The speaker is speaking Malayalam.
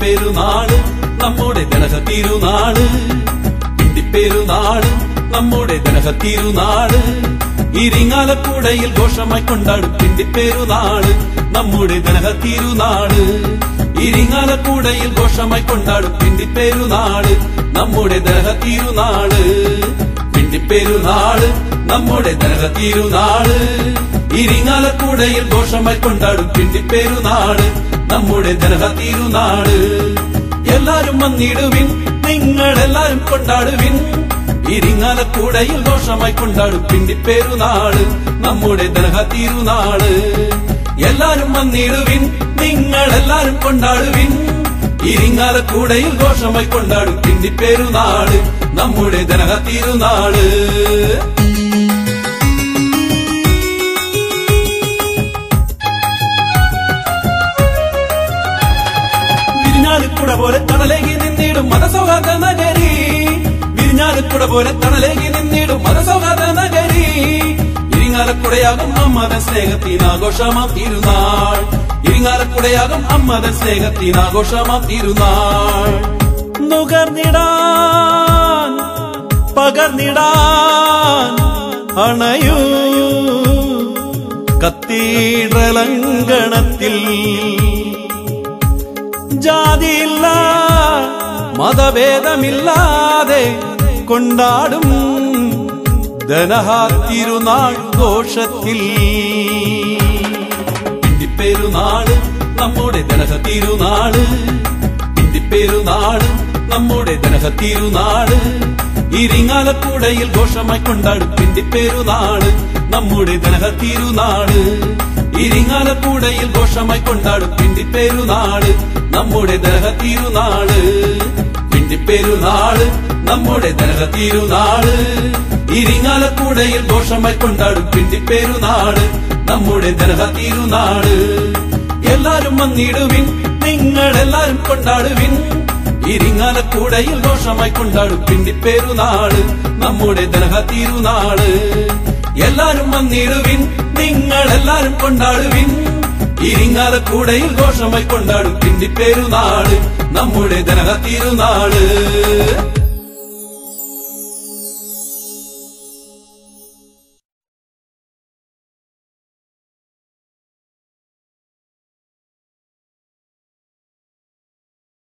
പെരുന്നാള് നമ്മുടെ ദനഹത്തിരുനാള്, പെരുന്നാള് നമ്മുടെ ദനഹത്തിരുനാള്, ഇരിങ്ങാലക്കുടയിൽ ഘോഷമായി കൊണ്ടാടും പെരുന്നാള് നമ്മുടെ ദനഹത്തിരുനാള്, ഇരിങ്ങാലക്കുടയിൽ ഘോഷമായി കൊണ്ടാടും പെരുന്നാള് നമ്മുടെ ദനഹത്തിരുനാള്, പെരുന്നാള് നമ്മുടെ ദനഹത്തിരുനാള്, ഇരിങ്ങാലക്കുടയിൽ ഘോഷമായി കൊണ്ടാടും പെരുന്നാള് നമ്മുടെ ദനഹത്തിരുനാള്. എല്ലാരും വന്നിടുവിൻ, നിങ്ങളെല്ലാരും കൊണ്ടാടുവിൻ, ഇരിങ്ങാലക്കുടയിൽ ഘോഷമായി കൊണ്ടാടും പെരുന്നാള് നമ്മുടെ ദനഹത്തിരുനാള്. എല്ലാരും വന്നിടുവിൻ, നിങ്ങളെല്ലാരും കൊണ്ടാടുവിൻ, ഇരിങ്ങാലക്കുടയിൽ ഘോഷമായി കൊണ്ടാടും പെരുന്നാള് നമ്മുടെ ദനഹത്തിരുനാള്. വിരിഞ്ഞാലക്കുട പോലെ തണലേകി നിന്നിടും മതസൗഹാർദ്ദ നഗരി, വിരിഞ്ഞാലക്കുട പോലെ തണലേകി നിന്നിടും മതസൗഹാർദ്ദ നഗരി, ഇരിങ്ങാലക്കുടയാകും അമ്മതൻ സ്നേഹത്തിനാഘോഷമാം തിരുനാൾ, ഇരിങ്ങാലക്കുടയാകും അമ്മതൻ സ്നേഹത്തിനാഘോഷമാം തിരുനാൾ. നുകർന്നിടാൻ പകർന്നിടാൻ അണയൂ കത്തീഡ്രലങ്കണത്തിൽ, ജാതിയില്ല മതഭേദമില്ലാതെ കൊണ്ടാടും ദനഹത്തിരുനാൾ ഘോഷത്തിൽ. പെരുന്നാള് നമ്മുടെ ദനഹത്തിരുനാള്, പെരുന്നാള് നമ്മുടെ ദനഹത്തിരുനാള്, ഇരിങ്ങാലക്കുടയിൽ ഘോഷമായി കൊണ്ടാടും പെരുന്നാള് നമ്മുടെ ദനഹത്തിരുനാള്, ഇരിങ്ങാലക്കുടയിൽ ഘോഷമായി കൊണ്ടാടും പെരുന്നാള് നമ്മുടെ ദനഹത്തിരുനാള്, പെരുന്നാള് നമ്മുടെ ദനഹത്തിരുനാള്, ഇരിങ്ങാലക്കുടയിൽ ഘോഷമായി കൊണ്ടാടും പെരുന്നാള് നമ്മുടെ ദനഹത്തിരുനാള്. എല്ലാരും വന്നിടുവിൻ, നിങ്ങളെല്ലാരും കൊണ്ടാടുവിൻ, ഇരിങ്ങാലക്കുടയിൽ ഘോഷമായി കൊണ്ടാടും പെരുന്നാള് നമ്മുടെ ദനഹത്തിരുനാള്. എല്ലാരും വന്നിടുവിൻ, നിങ്ങളെല്ലാരും കൊണ്ടാടുവിൻ, ഇരിങ്ങാലക്കുടയിൽ ഘോഷമായി കൊണ്ടാടും പെരുന്നാള് നമ്മുടെ ദനഹത്തിരുനാള്.